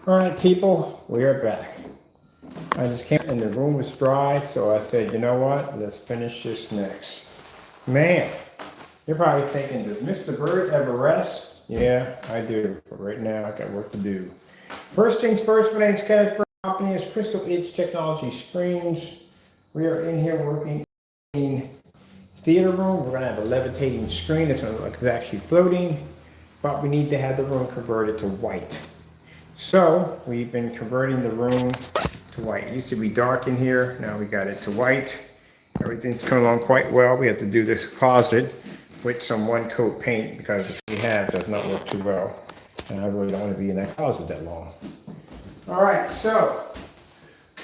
All right, people, we are back. I just came and the room was dry, so I said, you know what? Let's finish this next. Man, you're probably thinking, does Mr. Bird ever rest? Yeah, I do. But right now, I got work to do. First things first, my name's Kenneth Bird. Company is Crystal Edge Technology Screens. We are in here working in theater room. We're going to have a levitating screen. It's going to look like it's actually floating, but we need to have the room converted to white. So we've been converting the room to white. It used to be dark in here. Now we got it to white. Everything's coming along quite well. We have to do this closet with some one coat paint because if we have, it does not work too well. And I really don't want to be in that closet that long. All right, so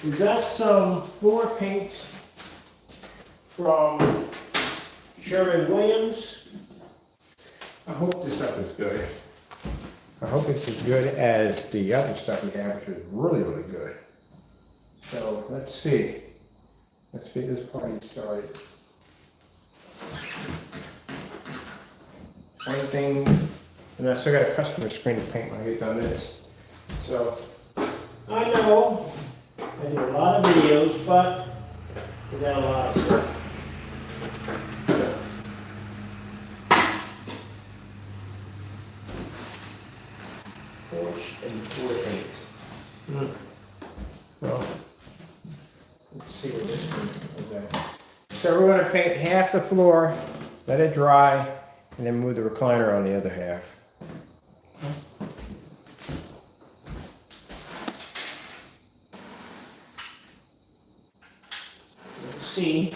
we got some floor paints from Sherwin-Williams. I hope this stuff is good. I hope it's as good as the other stuff we have, which is really, really good. So let's see. Let's get this party started. One thing, and I still got a customer screen to paint when I get done this. So I know I do a lot of videos, but we got a lot of stuff. Porch and floor paint. Well, let's see what this is about. So we're going to paint half the floor, let it dry, and then move the recliner on the other half. Let's see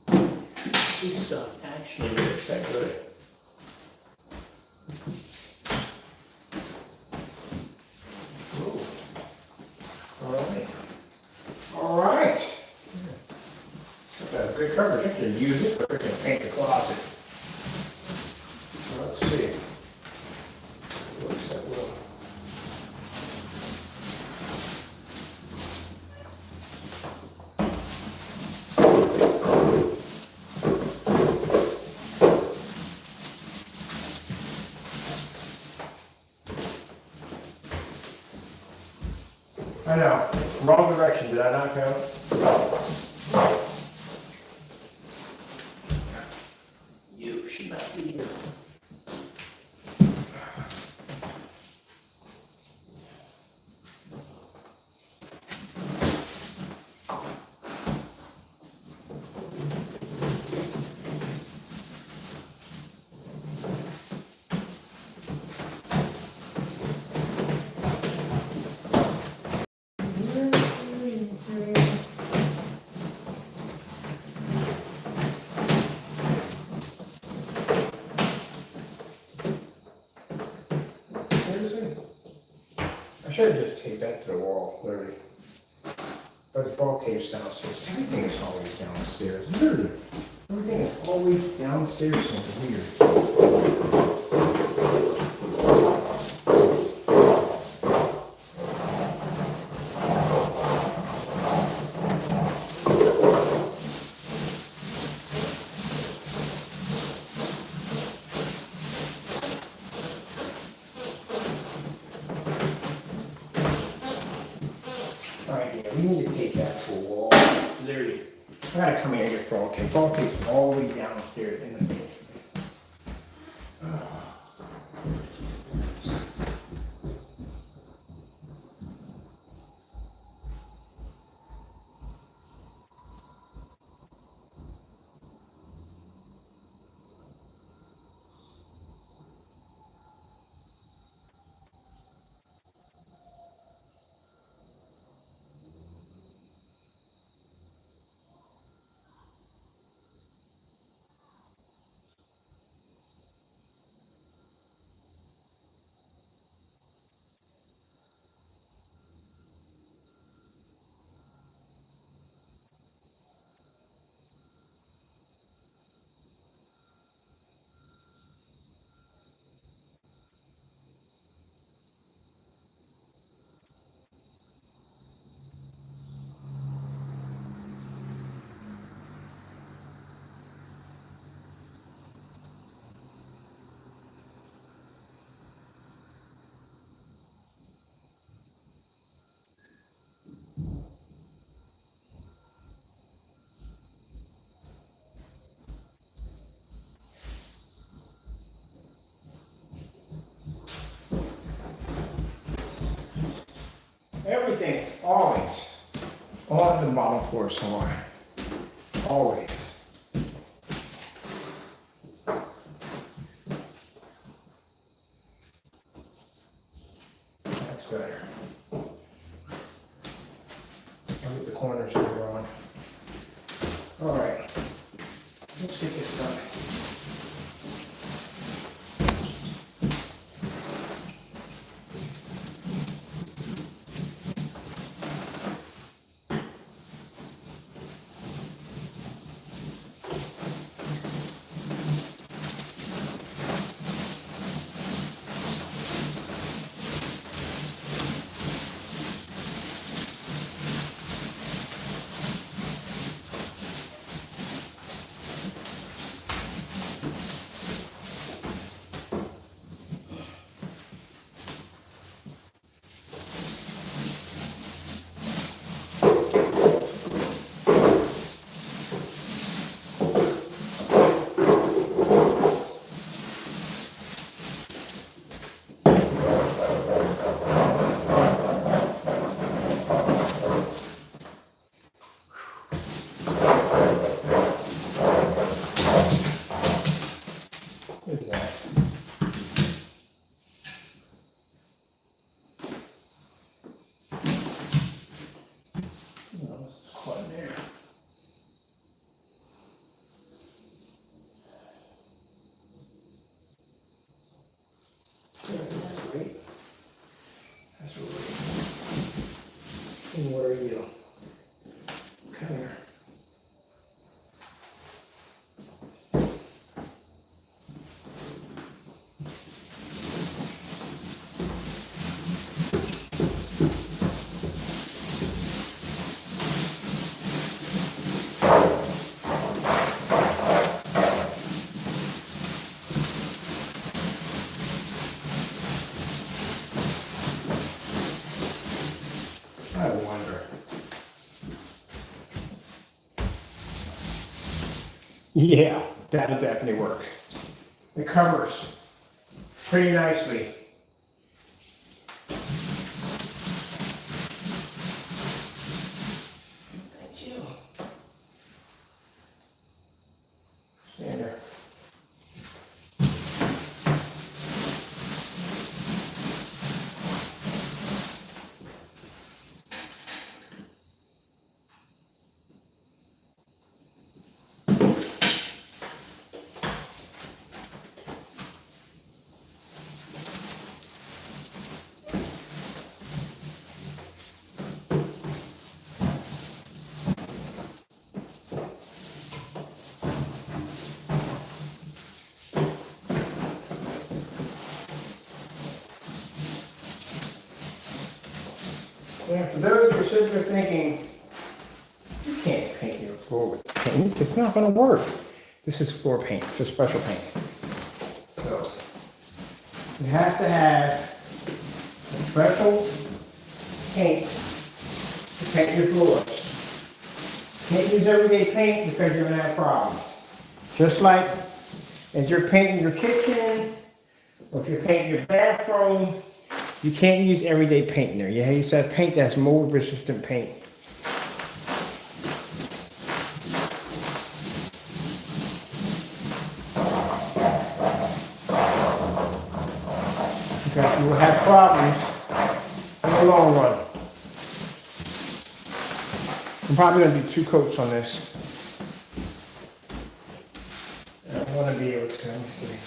if this stuff actually looks that good. All right. That's good coverage. I can use it, but I can paint the closet. Let's see. Looks that well. I know. Wrong direction. Did I not go? You should not be here. Seriously? I should have just taped that to the wall, literally. But the wall tape's downstairs. Everything is always downstairs. Literally. Everything is always downstairs. Something weird. Alright, yeah, we need to tape that to a wall. Literally. I gotta come here and get fall tape. Fall tape's all the way downstairs in the basement. everything is always on the bottom floor somewhere. Always. That's better. I'll get the corners here on. All right. Let's get this done. What is that? Oh, this is quite there. Yeah, that's great. That's great. And where are you? Come here. I wonder. Yeah, that'll definitely work. It covers pretty nicely. Thank you. Stand there. Yeah, for those who are sitting there thinking, you can't paint your floor with paint, it's not gonna work. This is floor paint, it's a special paint. So, you have to have a special paint to paint your floors. Can't use everyday paint because you're gonna have problems. Just like as you're painting your kitchen, or if you're painting your bathroom, you can't use everyday paint in there. You use that paint that's mold resistant paint. Because you will have problems in the long run. I'm probably going to do 2 coats on this. I want to be able to, let me see.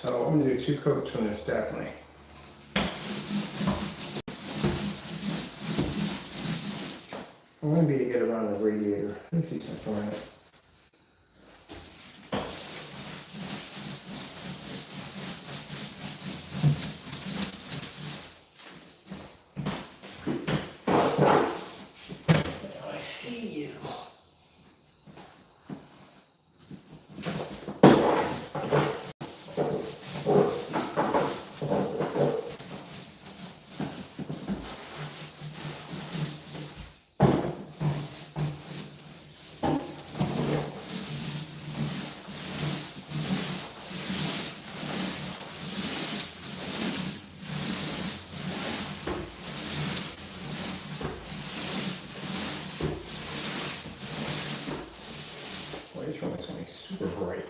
So I'm going to do 2 coats on this, definitely. I'm going to be able to get around the radiator. Let me see something on it. I see you. super bright.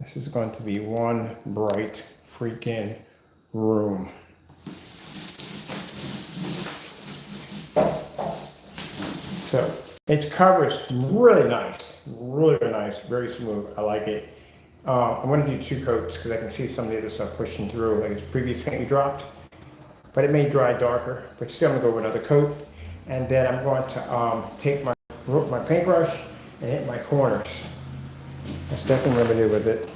This is going to be one bright freaking room. So it covers really nice, very smooth. I like it. I'm going to do 2 coats because I can see some of the other stuff pushing through, like this previous paint we dropped. But it may dry darker, but still I'm going to go with another coat. And then I'm going to take my paintbrush and hit my corners. That's definitely what I'm going to do with it.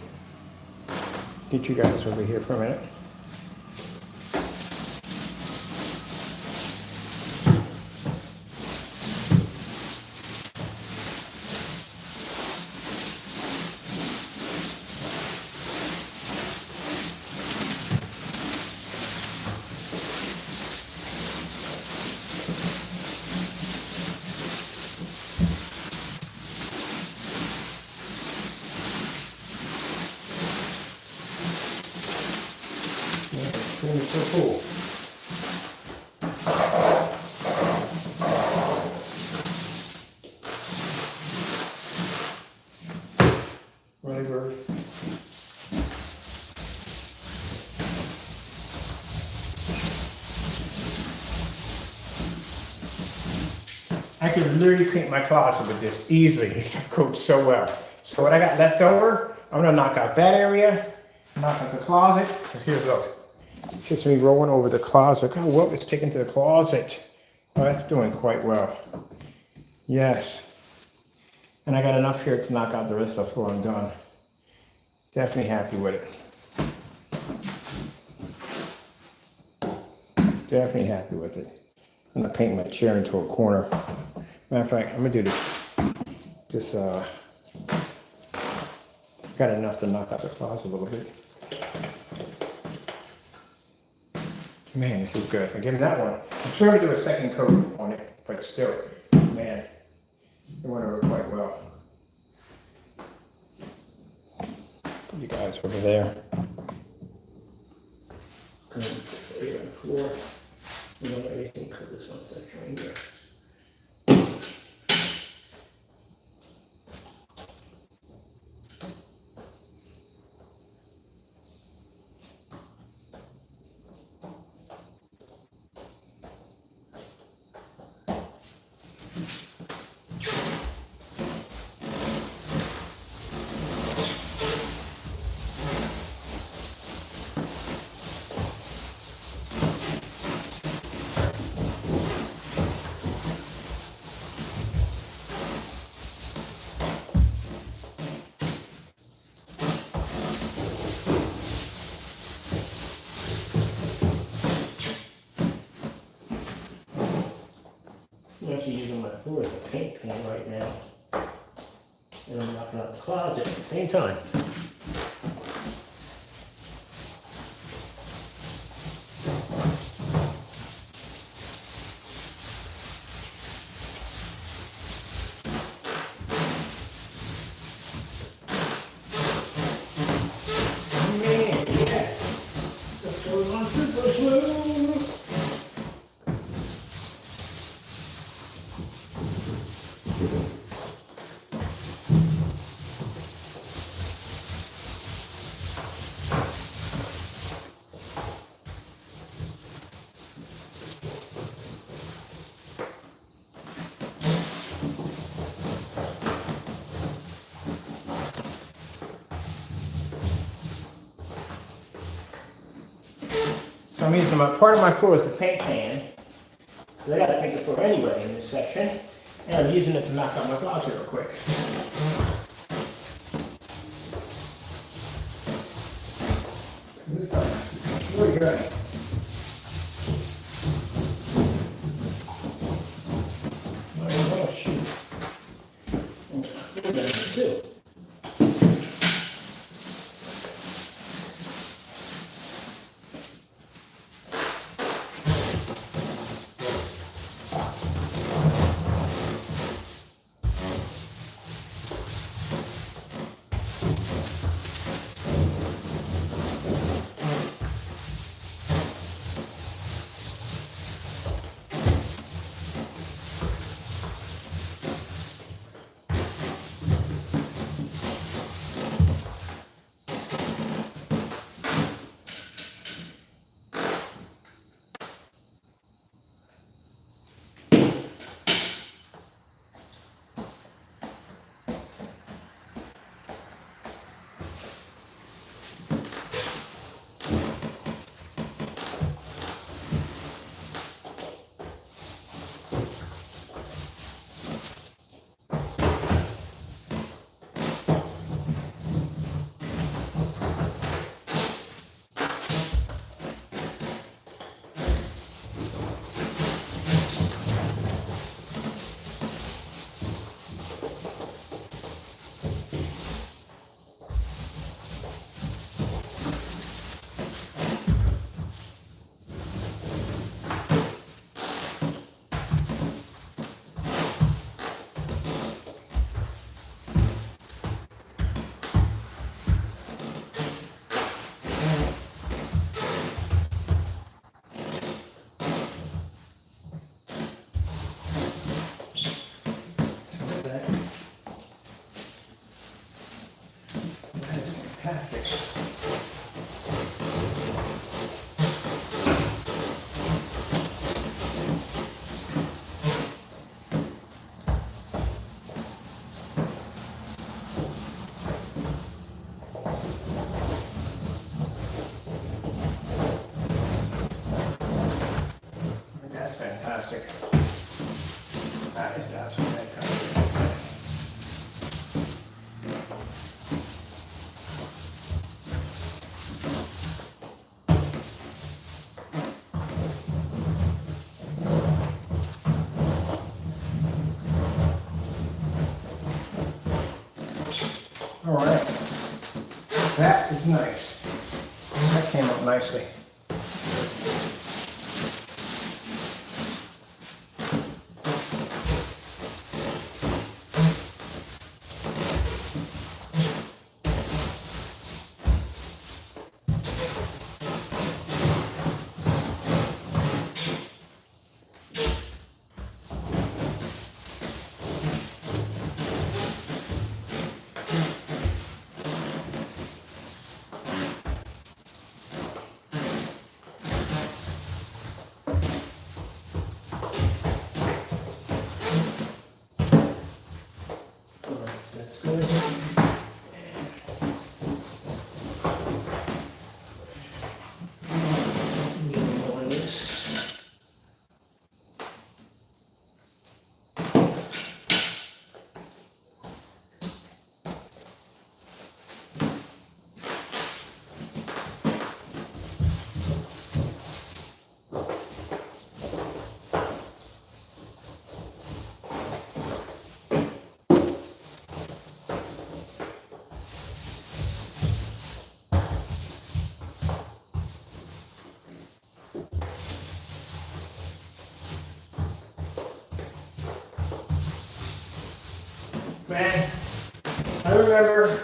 Get you guys over here for a minute. It's going to be so cool. Really good. I could literally paint my closet with this easily. This coats so well. So what I got left over, I'm going to knock out that area, knock out the closet. Here's look. Just me rolling over the closet. Oh, what was sticking to the closet? Oh, that's doing quite well. Yes. And I got enough here to knock out the rest of the floor. I'm done. Definitely happy with it. Definitely happy with it. I'm gonna paint my chair into a corner. Matter of fact, I'm gonna do this. Got enough to knock out the closet a little bit. Man, this is good. I give him that one. I'm sure I'm gonna do a second coat on it, but still, man, it went over quite well. Put you guys over there. Good. There you on the floor. We don't let anything cut this one section right here. I'm actually using my floor as a paint pan right now. And I'm knocking out the closet at the same time. Man, yes! This goes on super smooth! So I'm using part of my floor as a paint pan. Because I got to paint the floor anyway in this section. And I'm using it to knock out my closet real quick. This side, really good. Oh shoot. Too. fantastic. That is absolutely fantastic. All right, that is nice. That came up nicely. That's good. Man, I remember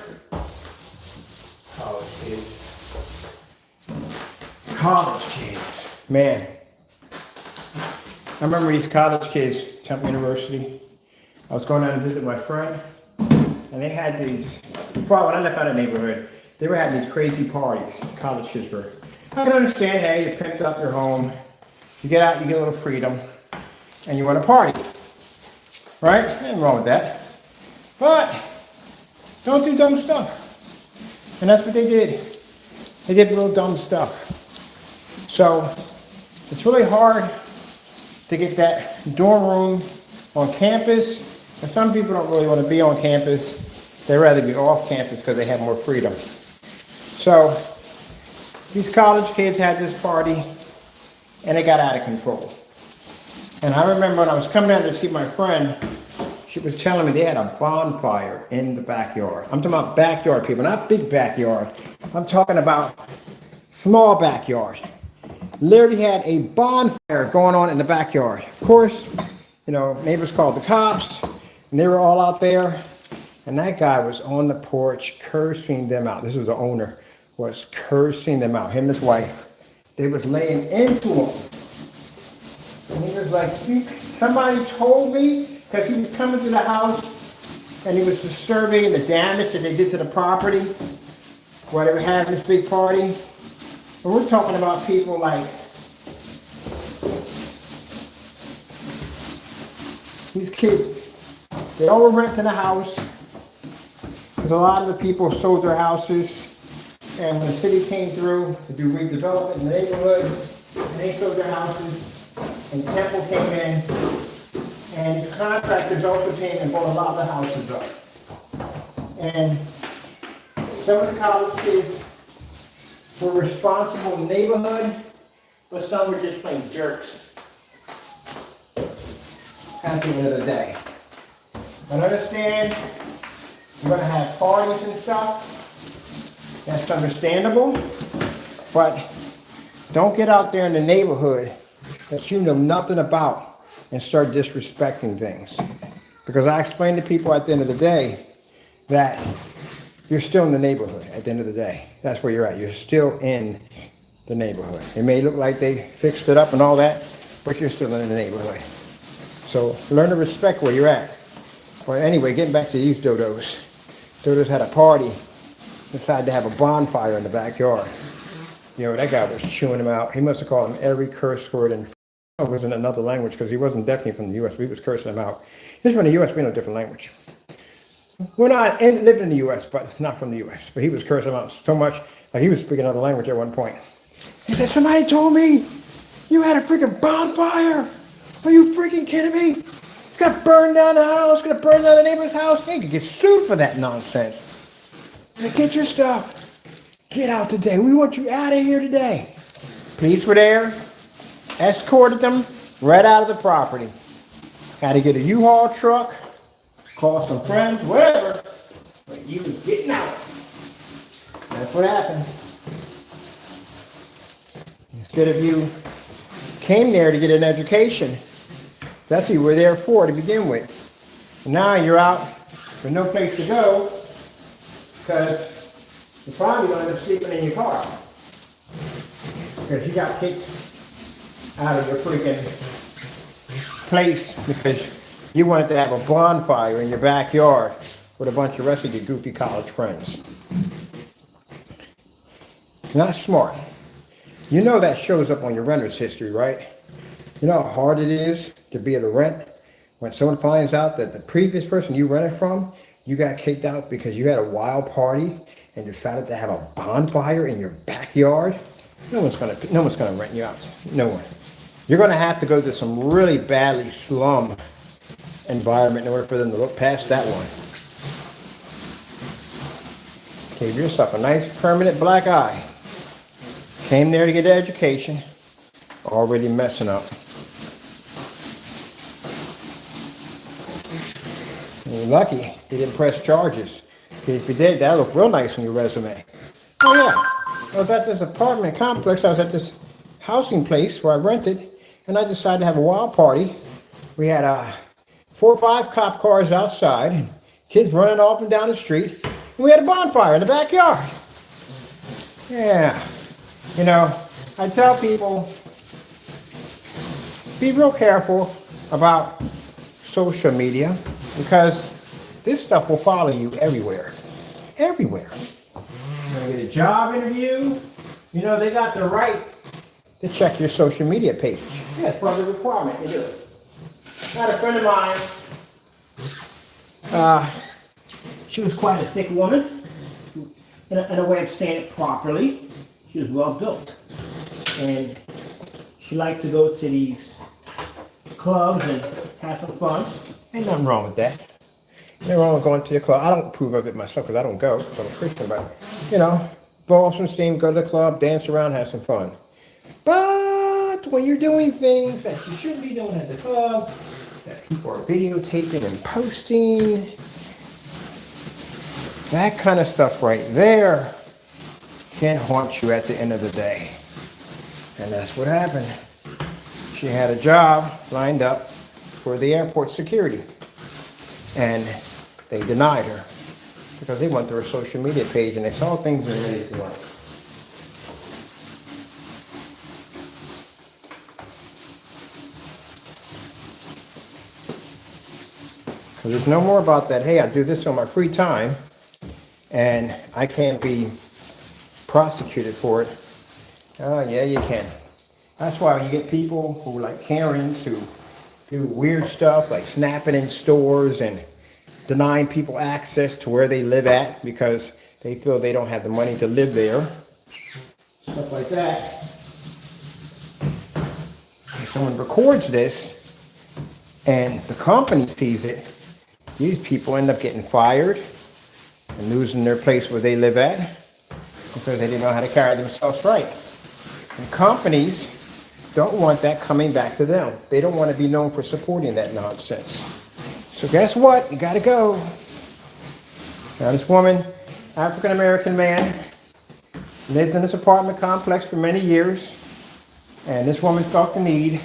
college kids. College kids. Man, I remember these college kids, Temple University. I was going down to visit my friend, and they had these, before when I left out of the neighborhood, they were having these crazy parties. College kids were. I can understand, hey, you pimped up your home, you get out, you get a little freedom, and you want to party. Right? Nothing wrong with that. But don't do dumb stuff. And that's what they did. They did real dumb stuff. So it's really hard to get that dorm room on campus. And some people don't really want to be on campus. They'd rather be off campus because they have more freedom. So these college kids had this party and it got out of control. And I remember when I was coming down to see my friend, she was telling me they had a bonfire in the backyard. I'm talking about backyard, people, not big backyard. I'm talking about small backyard. Literally had a bonfire going on in the backyard. Of course, you know, neighbors called the cops, and they were all out there. And that guy was on the porch cursing them out. This was the owner, was cursing them out, him and his wife. They was laying into him. And he was like, somebody told me, because he was coming to the house and he was disturbing the damage that they did to the property while they were having this big party. And we're talking about people like these kids. They all were renting a house because a lot of the people sold their houses. And when the city came through to do redevelopment in the neighborhood, and they sold their houses, and Temple came in, and these contractors also came and bought a lot of the houses up. And some of the college kids were responsible in the neighborhood, but some were just plain jerks. At the end of the day. I understand you're going to have parties and stuff. That's understandable. But don't get out there in the neighborhood that you know nothing about and start disrespecting things. Because I explain to people at the end of the day that you're still in the neighborhood at the end of the day. That's where you're at. You're still in the neighborhood. It may look like they fixed it up and all that, but you're still in the neighborhood. So learn to respect where you're at. But anyway, getting back to these dodos. Dodos had a party, decided to have a bonfire in the backyard. You know, that guy was chewing them out. He must have called them every curse word and it was in another language because he wasn't definitely from the U.S., but he was cursing them out. He's from the U.S., we know a different language. We're not lived in the U.S., but not from the U.S. But he was cursing them out so much, like he was speaking another language at one point. He said, somebody told me you had a freaking bonfire Are you freaking kidding me? You gotta burn down the house, gonna burn down the neighbor's house. You could get sued for that nonsense. Get your stuff. Get out today. We want you out of here today. Police were there, escorted them right out of the property. Had to get a U-Haul truck, call some friends, whatever. But you was getting out. That's what happened. Instead of you came there to get an education, that's what you were there for to begin with. And now you're out with no place to go because you're probably going to end up sleeping in your car because you got kicked out of your freaking place because you wanted to have a bonfire in your backyard with a bunch of rest of your goofy college friends. Not smart. You know that shows up on your renter's history, right? You know how hard it is to be able to rent when someone finds out that the previous person you rented from, you got kicked out because you had a wild party and decided to have a bonfire in your backyard? No one's gonna rent you out. No one. You're gonna have to go to some really badly slum environment in order for them to look past that one. Give yourself a nice permanent black eye. Came there to get an education, already messing up. You're lucky they didn't press charges. If you did, that'd look real nice on your resume. Oh yeah, I was at this apartment complex, I was at this housing place where I rented, and I decided to have a wild party. We had 4 or 5 cop cars outside, kids running up and down the street, and we had a bonfire in the backyard. Yeah. You know, I tell people, be real careful about social media because this stuff will follow you everywhere. Everywhere. You're going to get a job interview. You know, they got the right to check your social media page. Yeah, it's part of the requirement to do it. I had a friend of mine. She was quite a thick woman, in a way of saying it properly. She was well built, and she liked to go to these clubs and have some fun. Ain't nothing wrong with that. Nothing wrong with going to the club. I don't approve of it myself because I don't go because I'm a Christian, but, you know, blow off some steam, go to the club, dance around, have some fun. But when you're doing things that you shouldn't be doing at the club, that people are videotaping and posting, that kind of stuff right there can haunt you at the end of the day. And that's what happened. She had a job lined up for the airport security. And they denied her because they went through her social media page and they saw things that they didn't like. Because it's no more about that, hey, I do this on my free time and I can't be prosecuted for it. Oh, yeah, you can. That's why you get people who like Karens who do weird stuff like snapping in stores and denying people access to where they live at because they feel they don't have the money to live there. Stuff like that. If someone records this and the company sees it, these people end up getting fired and losing their place where they live at because they didn't know how to carry themselves right. And companies don't want that coming back to them. They don't want to be known for supporting that nonsense. So guess what? You got to go. Now this woman, African-American man, lived in this apartment complex for many years, and this woman felt the need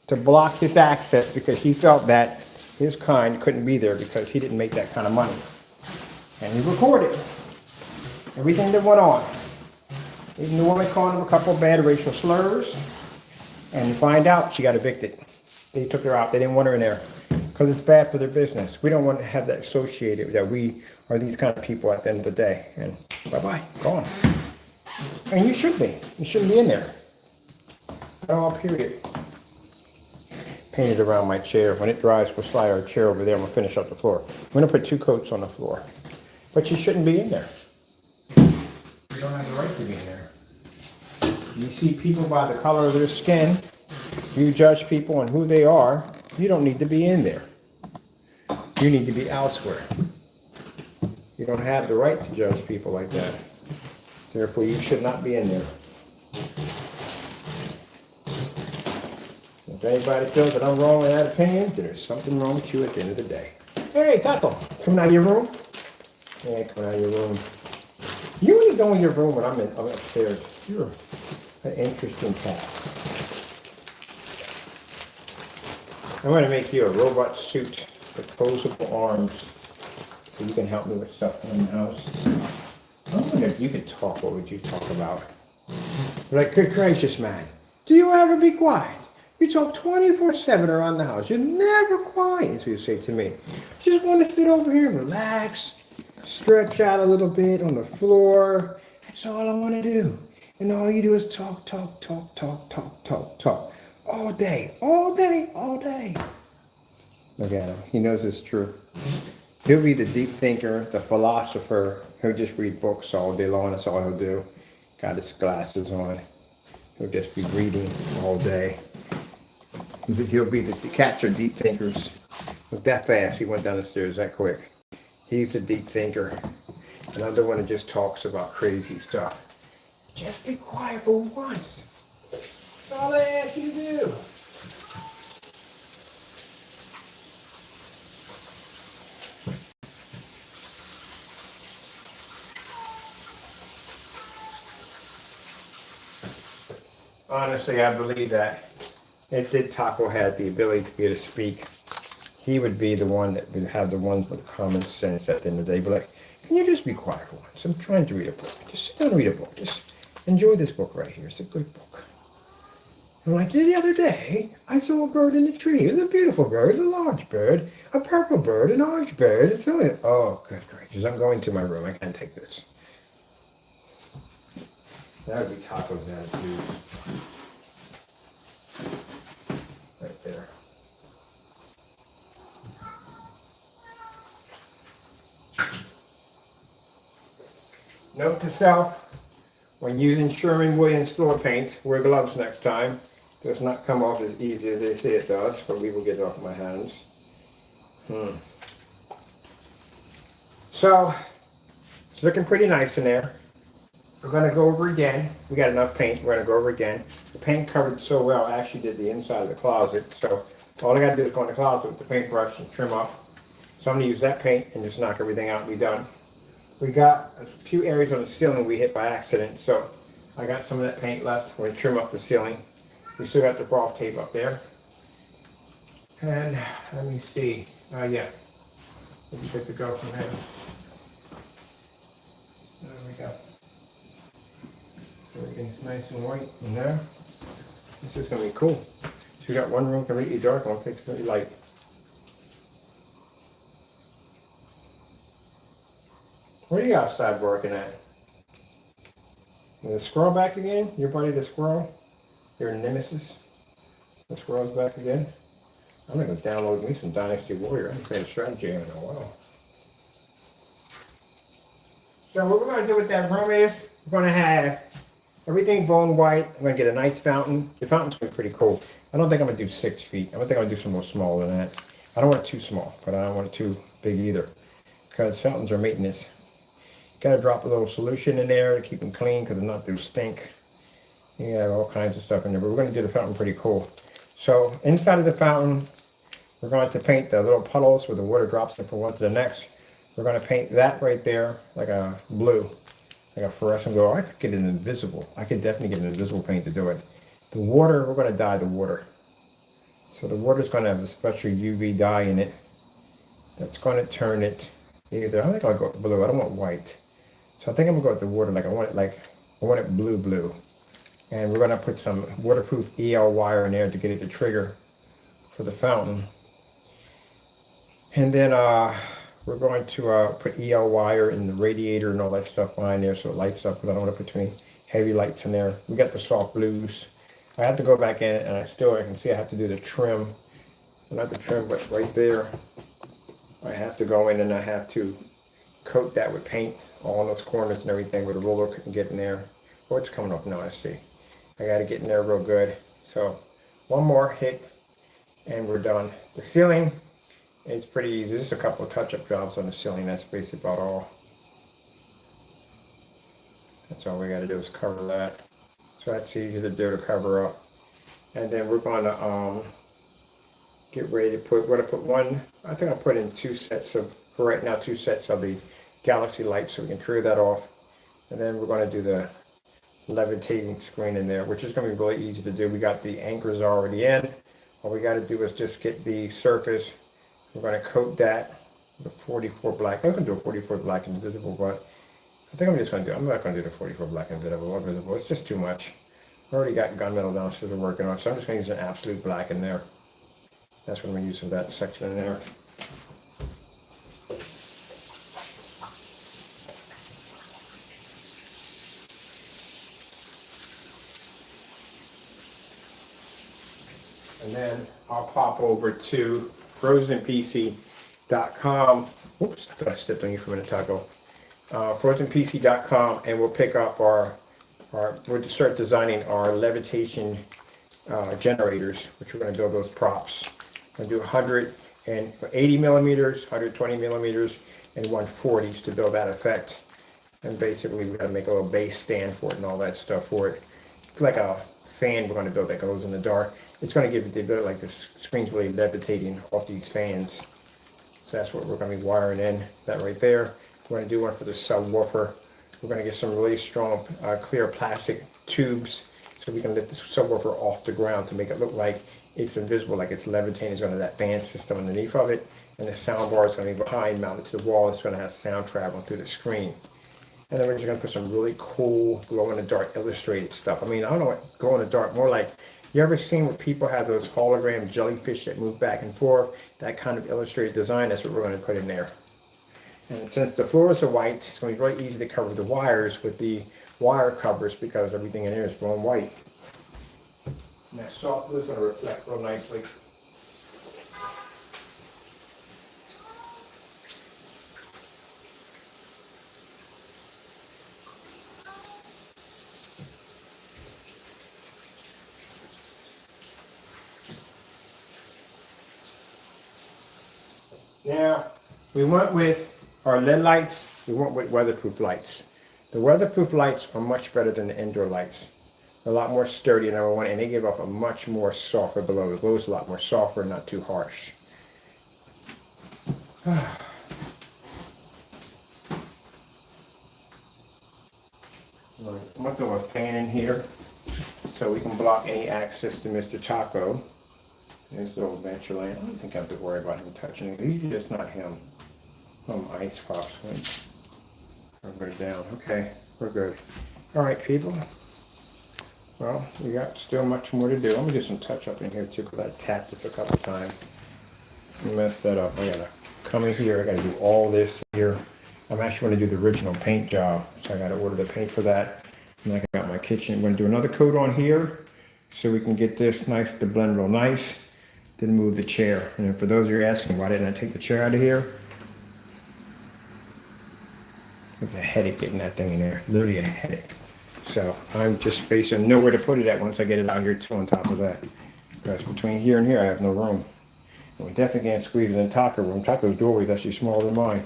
to block his access because she felt that his kind couldn't be there because he didn't make that kind of money. And he recorded everything that went on. Even the woman calling him a couple of bad racial slurs. And you find out she got evicted. They took her out. They didn't want her in there because it's bad for their business. We don't want to have that associated that we are these kind of people at the end of the day. And bye-bye, gone. And you should be. You shouldn't be in there. At all, period. Painted around my chair. When it dries, we'll slide our chair over there and we'll finish up the floor. I'm going to put 2 coats on the floor. But you shouldn't be in there. You don't have the right to be in there. You see people by the color of their skin, You judge people on who they are, you don't need to be in there. You need to be elsewhere. You don't have the right to judge people like that. Therefore, you should not be in there. If anybody feels that I'm wrong in that opinion, there's something wrong with you at the end of the day. Hey, Taco, coming out of your room? Yeah, coming out of your room. You only go in your room when I'm upstairs. You're an interesting cat. I'm going to make you a robot suit with posable arms so you can help me with stuff in the house. I wonder if you could talk, what would you talk about? Like, good gracious, man, do you ever be quiet? You talk 24/7 around the house. You're never quiet, is what you say to me. Just want to sit over here and relax, stretch out a little bit on the floor. That's all I want to do. And all you do is talk, talk, talk, talk, talk, talk, talk. All day, all day, all day. Look at him. He knows it's true. He'll be the deep thinker, the philosopher. He'll just read books all day long. That's all he'll do. Got his glasses on. He'll just be reading all day. He'll be the cats are deep thinkers. Look that fast. He went down the stairs that quick. He's the deep thinker. Another one that just talks about crazy stuff. Just be quiet for once. That's all I ask you to do. Honestly, I believe that if Taco had the ability to be able to speak, he would be the one that would have the ones with common sense at the end of the day. But like, can you just be quiet for once? I'm trying to read a book. Just sit down and read a book. Just enjoy this book right here. It's a good book. And like the other day, I saw a bird in the tree. It was a beautiful bird, a large bird, a purple bird, an orange bird. It's really, oh, good gracious. I'm going to my room. I can't take this. That would be Taco's attitude. Right there. Note to self, when using Sherwin-Williams floor paint, wear gloves next time. It does not come off as easy as they say it does, but we will get it off my hands. So, it's looking pretty nice in there. We're going to go over again. We got enough paint. We're going to go over again. The paint covered so well, I actually did the inside of the closet. So all I got to do is go in the closet with the paintbrush and trim off. So I'm going to use that paint and just knock everything out and be done. We got a few areas on the ceiling we hit by accident. So I got some of that paint left. We're going to trim up the ceiling. We still got the frost tape up there. And let me see. Yeah. We're good to go from here. There we go. Everything's nice and white in there. This is going to be cool. So we got one room completely dark, one place completely light. What are you outside working at? Is the squirrel back again? Your buddy the squirrel? Your nemesis? The squirrel's back again? I'm going to go download me some Dynasty Warrior. I haven't played a strategy game in a while. So what we're going to do with that room is we're going to have everything bone white. I'm going to get a nice fountain. The fountain's going to be pretty cool. I don't think I'm going to do 6 feet. I don't think I'm going to do something more smaller than that. I don't want it too small, but I don't want it too big either. Because fountains are maintenance. Got to drop a little solution in there to keep them clean because they're not through stink. You have all kinds of stuff in there, but we're going to do the fountain pretty cool. So inside of the fountain, we're going to paint the little puddles where the water drops in from one to the next. We're going to paint that right there like a blue. Like a fluorescent glow. I could get an invisible. I could definitely get an invisible paint to do it. The water, we're going to dye the water. So the water is going to have a special UV dye in it. That's going to turn it either. I think I'll go blue. I don't want white. So I think I'm going to go with the water. I want it blue. And we're going to put some waterproof EL wire in there to get it to trigger for the fountain. And then we're going to put EL wire in the radiator and all that stuff behind there so it lights up because I don't want to put too many heavy lights in there. We got the soft blues. I have to go back in and I can see I have to do the trim. Not the trim, but right there. I have to go in and I have to coat that with paint, all those corners and everything with a roller couldn't get in there. Oh, it's coming off now, I see. I got to get in there real good. So one more hit and we're done. The ceiling is pretty easy. Just a couple of touch-up jobs on the ceiling. That's basically about all. That's all we got to do is cover that. So that's easy to do, to cover up. And then we're going to get ready to put, we're going to put one, I think I'll put in 2 sets of, for right now, 2 sets of the galaxy lights so we can clear that off. And then we're going to do the levitating screen in there, which is going to be really easy to do. We got the anchors already in. All we got to do is just get the surface. We're going to coat that with 44 black. I'm going to do a 44 black invisible, but I think I'm just going to do, I'm not going to do the 44 black invisible. It's just too much. I already got gunmetal downstairs we're working on, so I'm just going to use an absolute black in there. That's what I'm going to use for that section in there. And then I'll pop over to frozenpc.com. Oops, I thought I stepped on you for a minute, Taco. Frozenpc.com, and we'll pick up we'll start designing our levitation generators, which we're going to build those props. We're going to do 180 millimeters, 120 millimeters, and 140s to build that effect. And basically, we've got to make a little base stand for it and all that stuff for it. It's like a fan we're going to build that goes in the dark. It's going to give it the ability, like the screen's really levitating off these fans. So that's what we're going to be wiring in, that right there. We're going to do one for the subwoofer. We're going to get some really strong clear plastic tubes so we can lift the subwoofer off the ground to make it look like it's invisible, like it's levitating. It's going to have that fan system underneath of it, and the sound bar is going to be behind, mounted to the wall. It's going to have sound traveling through the screen. And then we're just going to put some really cool glow-in-the-dark illustrated stuff. I mean, I don't know what glow-in-the-dark, more like, you ever seen where people have those hologram jellyfish that move back and forth? That kind of illustrated design, that's what we're going to put in there. And since the floors are white, it's going to be really easy to cover the wires with the wire covers because everything in here is blown white. And that soft blue is going to reflect real nicely. Now, we went with our LED lights, we went with weatherproof lights. The weatherproof lights are much better than the indoor lights. They're a lot more sturdy, number one, and they give off a much more softer glow. The glow is a lot more softer, not too harsh. I'm going to throw a fan in here so we can block any access to Mr. Taco. There's the old ventureland. I don't think I have to worry about him touching it. He's just not him. Ice pops. I'll put it down. Okay, we're good. All right, people. Well, we got still much more to do. I'm gonna do some touch up in here too, because I tapped this a couple times. I messed that up. I gotta come in here. I gotta do all this here. I'm actually gonna do the original paint job, so I gotta order the paint for that. And I got my kitchen. I'm gonna do another coat on here, so we can get this nice to blend real nice. Then move the chair. And for those of you asking, why didn't I take the chair out of here? It's a headache getting that thing in there. Literally a headache. So I'm just facing nowhere to put it at once I get it out here too on top of that. Because between here and here I have no room. And we definitely can't squeeze it in Taco's room. Taco's doorway is actually smaller than mine.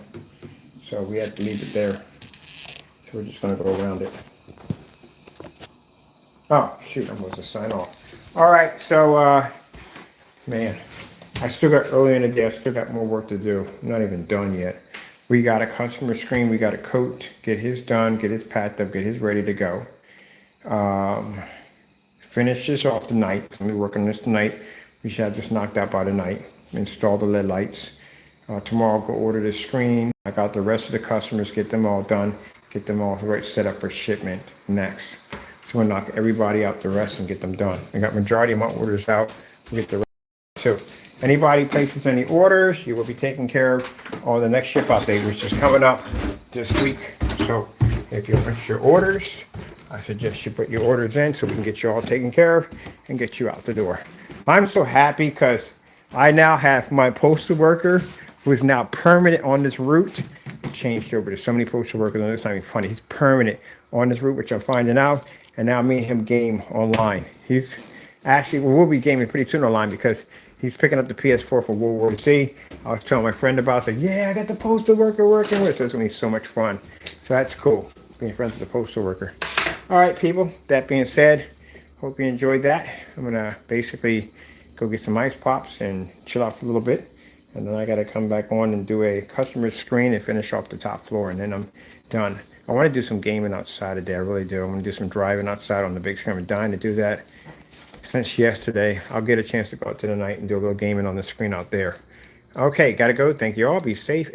So we have to leave it there. So we're just going to go around it. Oh, shoot, I'm supposed to sign off. Alright, so man, I still got early in the day, I still got more work to do. I'm not even done yet. We got a customer screen, we got a coat, get his done, get his packed up, get his ready to go. Finish this off tonight. I'm gonna work on this tonight. We should have this knocked out by tonight. Install the LED lights. Tomorrow I'll go order the screen. I got the rest of the customers, get them all done, get them all right set up for shipment next. So we'll knock everybody out the rest and get them done. I got majority of my orders out. We'll get the rest. So anybody places any orders, you will be taken care of on the next ship out date, which is coming up this week. So if you want your orders, I suggest you put your orders in so we can get you all taken care of and get you out the door. I'm so happy because I now have my postal worker who is now permanent on this route. Changed over to so many postal workers, and it's not even funny. He's permanent on this route, which I'm finding out. And now me and him game online. Actually, we'll be gaming pretty soon online because he's picking up the PS4 for World War Z. I was telling my friend about it. Yeah, I got the postal worker working with us. So it's going to be so much fun. So that's cool, being friends with the postal worker. All right, people. That being said, hope you enjoyed that. I'm going to basically go get some ice pops and chill out for a little bit. And then I got to come back on and do a customer screen and finish off the top floor. And then I'm done. I want to do some gaming outside today. I really do. I'm going to do some driving outside on the big screen. I'm dying to do that. Since yesterday, I'll get a chance to go out to the night and do a little gaming on the screen out there. Okay, gotta go. Thank you all. Be safe.